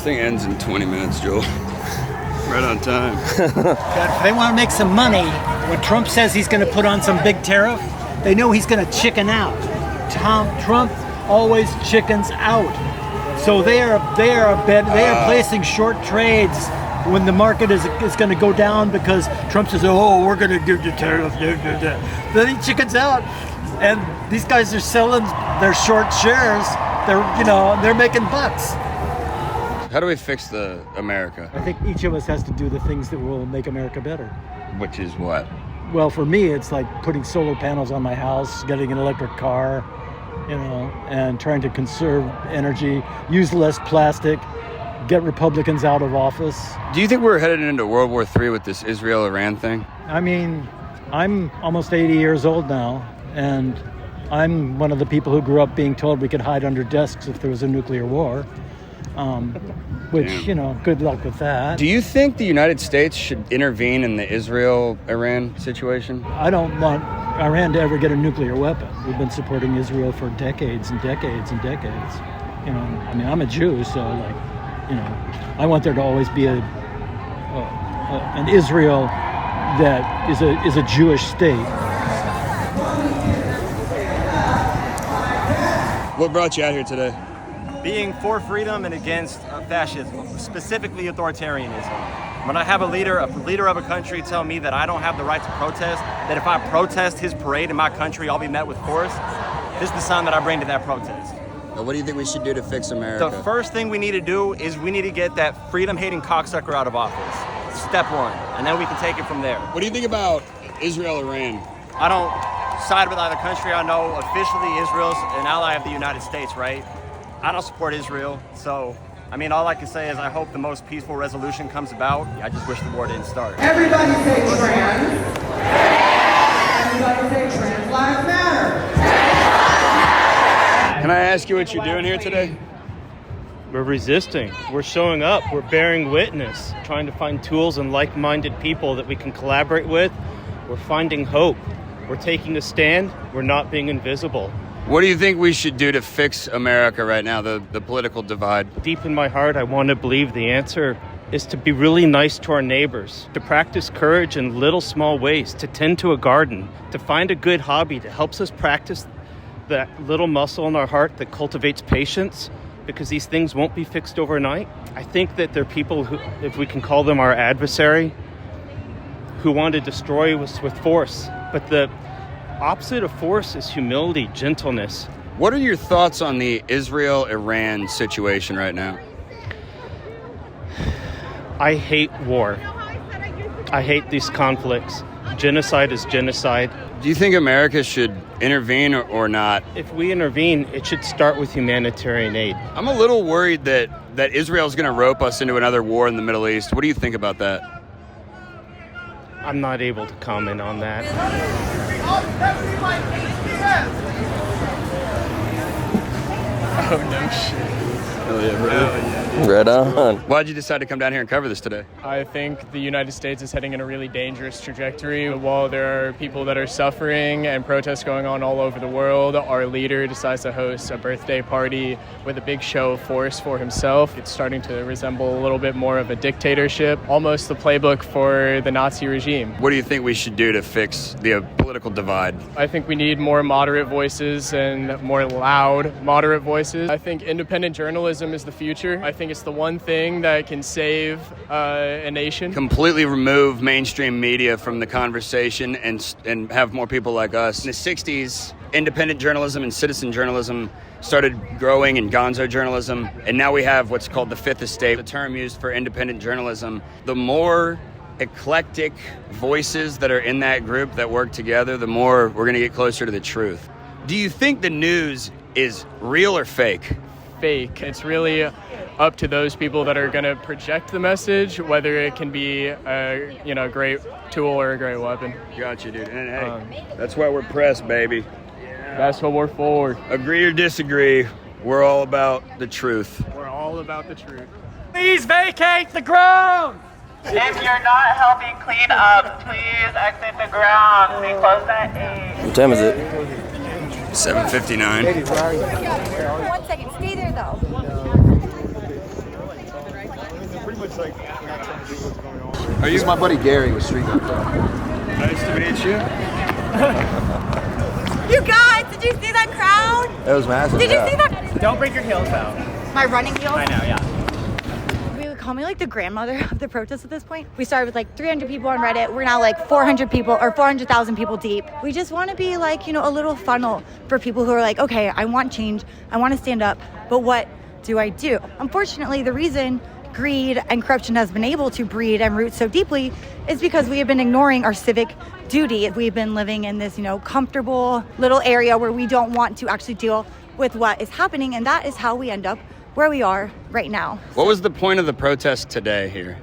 thing ends in 20 minutes, Joel. Right on time. If they want to make some money, when Trump says he's going to put on some big tariff, they know he's going to chicken out. Trump always chickens out. So they are placing short trades when the market is going to go down because Trump says, "Oh, we're going to do the tariff." Then he chickens out, and these guys are selling their short shares. They're making bucks. How do we fix the America? I think each of us has to do the things that will make America better. Which is what? Well, for me, it's like putting solar panels on my house, getting an electric car, and trying to conserve energy, use less plastic, get Republicans out of office. Do you think we're headed into World War III with this Israel-Iran thing? I mean, I'm almost 80 years old now, and I'm one of the people who grew up being told we could hide under desks if there was a nuclear war. Good luck with that. Do you think the United States should intervene in the Israel-Iran situation? I don't want Iran to ever get a nuclear weapon. We've been supporting Israel for decades and decades and decades. I'm a Jew, so I want there to always be an Israel that is a Jewish state. What brought you out here today? Being for freedom and against fascism, specifically authoritarianism. When I have a leader of a country tell me that I don't have the right to protest, that if I protest his parade in my country, I'll be met with force, this is the sign that I bring to that protest. What do you think we should do to fix America? The first thing we need to do is we need to get that freedom-hating cocksucker out of office. Step one, and then we can take it from there. What do you think about Israel-Iran? I don't side with either country. I know officially Israel's an ally of the United States, right? I don't support Israel, so, all I can say is I hope the most peaceful resolution comes about. I just wish the war didn't start. Everybody say trans. Everybody say trans lives matter. Can I ask you what you're doing here today? We're resisting. We're showing up. We're bearing witness, trying to find tools and like-minded people that we can collaborate with. We're finding hope. We're taking a stand. We're not being invisible. What do you think we should do to fix America right now, the political divide? Deep in my heart, I want to believe the answer is to be really nice to our neighbors, to practice courage in little small ways, to tend to a garden, to find a good hobby that helps us practice that little muscle in our heart that cultivates patience, because these things won't be fixed overnight. I think that there are people who, if we can call them our adversary, who want to destroy us with force. But the opposite of force is humility, gentleness. What are your thoughts on the Israel-Iran situation right now? I hate war. I hate these conflicts. Genocide is genocide. Do you think America should intervene or not? If we intervene, it should start with humanitarian aid. I'm a little worried that Israel's going to rope us into another war in the Middle East. What do you think about that? I'm not able to comment on that. Oh, no shit. Hell yeah, bro. Right on. Why'd you decide to come down here and cover this today? I think the United States is heading in a really dangerous trajectory. While there are people that are suffering and protests going on all over the world, our leader decides to host a birthday party with a big show of force for himself. It's starting to resemble a little bit more of a dictatorship, almost the playbook for the Nazi regime. What do you think we should do to fix the political divide? I think we need more moderate voices and more loud, moderate voices. I think independent journalism is the future. I think it's the one thing that can save a nation. Completely remove mainstream media from the conversation and have more people like us. In the 60s, independent journalism and citizen journalism started growing in Gonzo journalism, and now we have what's called the Fifth Estate, the term used for independent journalism. The more eclectic voices that are in that group that work together, the more we're going to get closer to the truth. Do you think the news is real or fake? Fake. It's really up to those people that are going to project the message, whether it can be a great tool or a great weapon. Gotcha, dude. And hey, that's why we're press, baby. That's what we're for. Agree or disagree, we're all about the truth. We're all about the truth. Please vacate the ground! If you're not helping clean up, please exit the ground. We close at 8. What time is it? 7:59. 1 second. Stay there, though. Are you? This is my buddy Gary with Street Gun. Nice to meet you. You guys, did you see that crowd? It was massive. Did you see that? Don't break your heels out. My running heels? I know, yeah. We would call me like the grandmother of the protest at this point. We started with like 300 people on Reddit. We're now like 400 people or 400,000 people deep. We just want to be like, a little funnel for people who are like, okay, I want change. I want to stand up, but what do I do? Unfortunately, the reason greed and corruption has been able to breed and root so deeply is because we have been ignoring our civic duty. We've been living in this, comfortable little area where we don't want to actually deal with what is happening, and that is how we end up where we are right now. What was the point of the protest today here?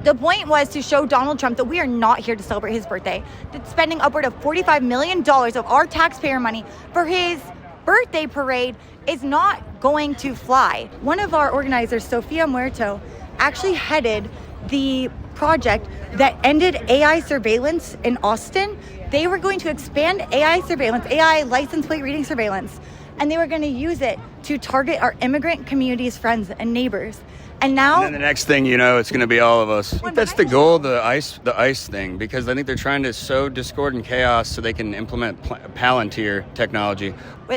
The point was to show Donald Trump that we are not here to celebrate his birthday, that spending upward of $45 million of our taxpayer money for his birthday parade is not going to fly. One of our organizers, Sofia Muerto, actually headed the project that ended AI surveillance in Austin. They were going to expand AI surveillance, AI license plate reading surveillance, and they were going to use it to target our immigrant community's friends and neighbors. And now, And then the next thing you know, it's going to be all of us. I think that's the goal, the ICE thing, because I think they're trying to sow discord and chaos so they can implement Palantir technology.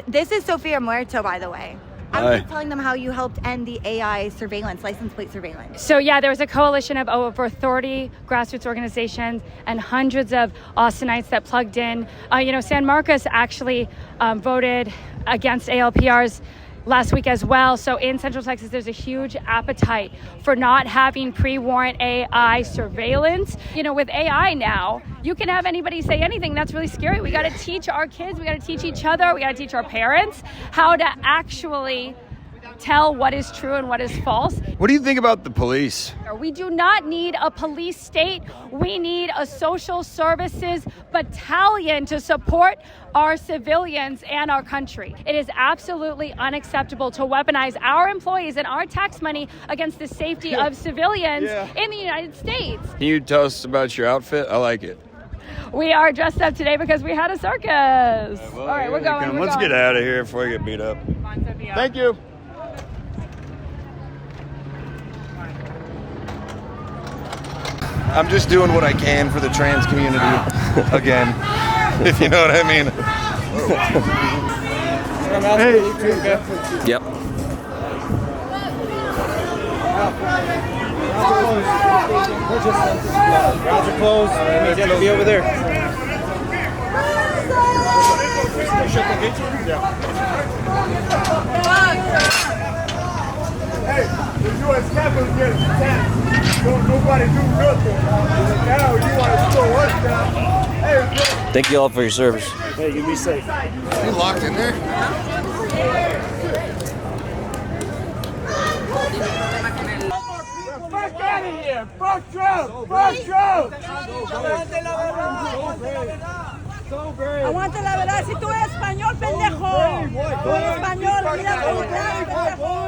this is Sofia Muerto, by the way. I Hi. was just telling them how you helped end the AI surveillance, license plate surveillance. So yeah, there was a coalition of over 30 grassroots organizations and hundreds of Austinites that plugged in. San Marcos actually voted against ALPRs last week as well. So in Central Texas, there's a huge appetite for not having pre-warrant AI surveillance. With AI now, you can have anybody say anything. That's really scary. We got to teach our kids, we got to teach each other, we got to teach our parents how to actually tell what is true and what is false. What do you think about the police? We do not need a police state. We need a social services battalion to support our civilians and our country. It is absolutely unacceptable to weaponize our employees and our tax money against the safety of civilians in the United States. Can you tell us about your outfit? I like it. We are dressed up today because we had a circus. All right, we're going. Let's get out of here before I get beat up. Thank you. I'm just doing what I can for the trans community again, if you know what I mean. Yep. Rounds are closed. You have to be over there. Hey, the U.S. Capitol gets attacked. Don't nobody do nothing. Now you want to slow us down. Hey, Thank you all for your service. Hey, you be safe. You locked in there? fuck out of here. Fuck Trump. Fuck Trump. Aguante la verdad, si tú eres español, pendejo. Tú eres español, mira cómo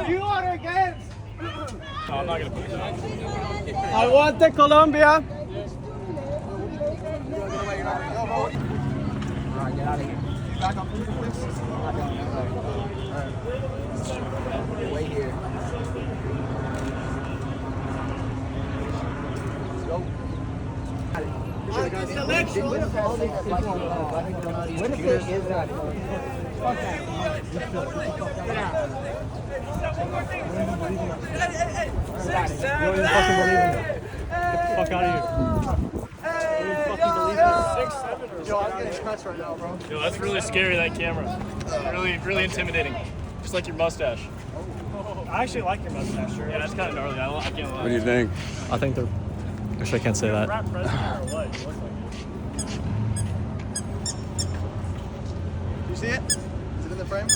te You are against. I'm not going to put it down. Aguante Colombia. Yo, that's really scary, that camera. Really intimidating. Just like your mustache. I actually like your mustache. Yeah, that's kind of gnarly. I can't lie. What do you think? I think they're. Actually, I can't say that. Rap president or what? You look like You see it? Is it in the frame?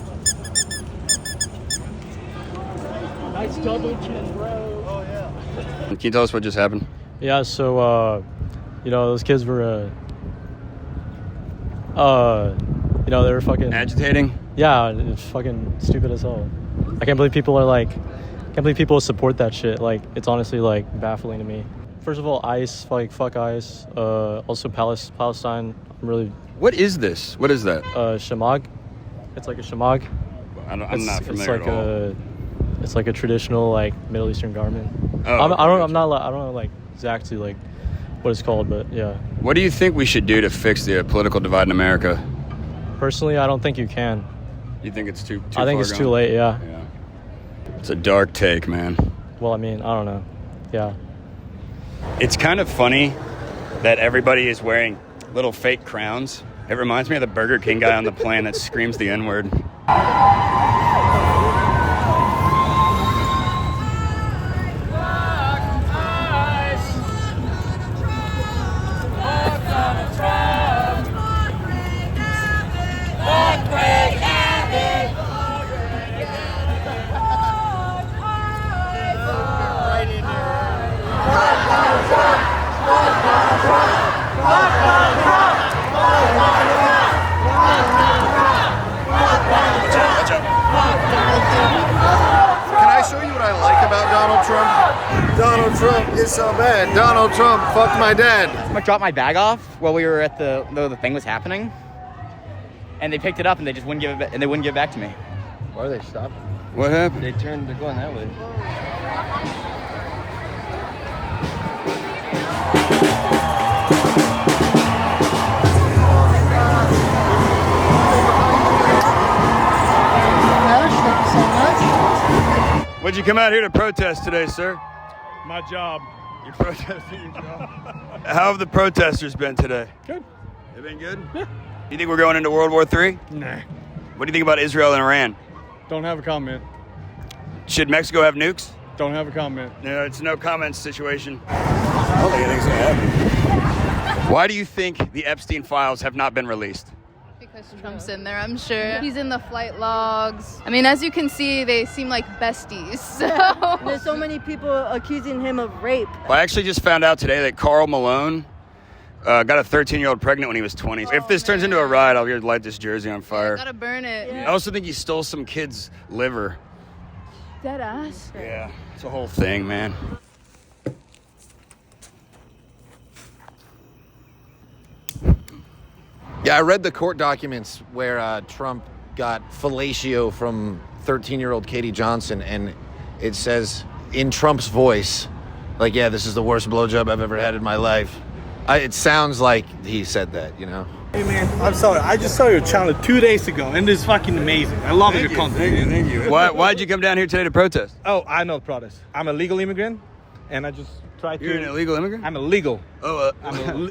Nice double chin, bro. Oh yeah. Can you tell us what just happened? Yeah, so, those kids were, they were fucking... Agitating? Yeah, it's fucking stupid as hell. I can't believe people support that shit. Like, it's honestly, baffling to me. First of all, ICE, fuck ICE. Also Palestine, I'm really... What is this? What is that? Shamag. It's like a shamag. I'm not familiar at all. It's like a traditional, Middle Eastern garment. Oh, I don't know like exactly like what it's called, but yeah. What do you think we should do to fix the political divide in America? Personally, I don't think you can. You think it's too I think far it's gone? too late. Yeah. It's a dark take, man. Well, I mean, I don't know. Yeah. It's kind of funny that everybody is wearing little fake crowns. It reminds me of the Burger King guy on the plane that screams the N-word. Can I show you what I like about Donald Trump? Donald Trump is so bad. Donald Trump fucked my dad. I dropped my bag off while we were at the thing was happening, and they picked it up and they just wouldn't give it, and they wouldn't give it back to me. Why are they stopping? What happened? They're going that way. What'd you come out here to protest today, sir? My job. You're protesting your job? How have the protesters been today? Good. They've been good? Yeah. You think we're going into World War III? Nah. What do you think about Israel and Iran? Don't have a comment. Should Mexico have nukes? Don't have a comment. No, it's a no comment situation. I don't think anything's gonna happen. Why do you think the Epstein files have not been released? Because Trump's in there, I'm sure. He's in the flight logs. I mean, as you can see, they seem like besties. So. There's so many people accusing him of rape. I actually just found out today that Karl Malone got a 13-year-old pregnant when he was 20. If this turns into a riot, I'll light this jersey on fire. Yeah, gotta burn it. I also think he stole some kid's liver. Dead ass. Yeah, it's a whole thing, man. Yeah, I read the court documents where Trump got fellatio from 13-year-old Katie Johnson, and it says in Trump's voice, like, yeah, this is the worst blowjob I've ever had in my life. It sounds like he said that, you know? Hey, man, I'm sorry. I just saw your channel 2 days ago, and it's fucking amazing. I love your content. Thank you. Why'd you come down here today to protest? Oh, I know protest. I'm a legal immigrant, and I just try to... You're an illegal immigrant? I'm illegal. Oh, I'm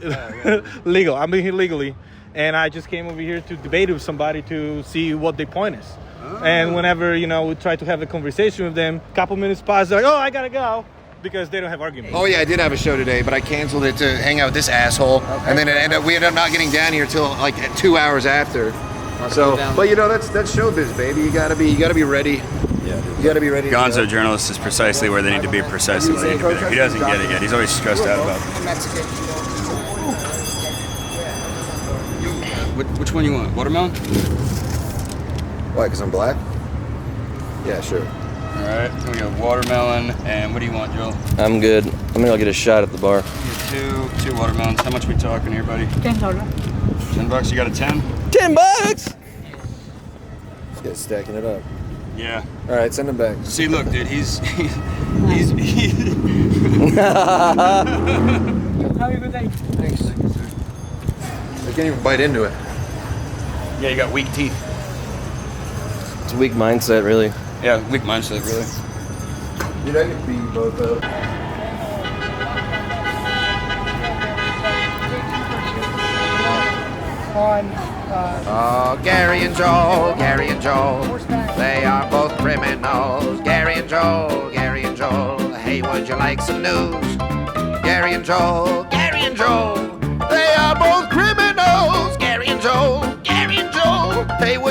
legal. I'm here legally, and I just came over here to debate with somebody to see what their point is. Oh. And whenever, we try to have a conversation with them, a couple minutes pass, they're like, oh, I gotta go. Because they don't have arguments. Oh yeah, I did have a show today, but I canceled it to hang out with this asshole, and then we ended up not getting down here till like 2 hours after. So, but that's showbiz, baby. You gotta be ready. Yeah, you gotta be ready. Gonzo journalist is precisely where they need to be, precisely where they need to be there. He doesn't get it yet. He's always stressed out about it. Which one you want? Watermelon? Why? Because I'm black? Yeah, sure. All right, we got watermelon, and what do you want, Joel? I'm good. I'm gonna go get a shot at the bar. Two watermelons. How much we talking here, buddy? $10. $10. You got a 10? $10. Let's get stacking it up. Yeah. All right, send him back. See, look, dude, he's Have a good day. Thanks. I can't even bite into it. Yeah, you got weak teeth. It's a weak mindset, really. Yeah, weak mindset, really. Dude, I could beat both of them. Oh, Gary and Joel, they are both criminals. Gary and Joel, hey, would you like some news? Gary and Joel,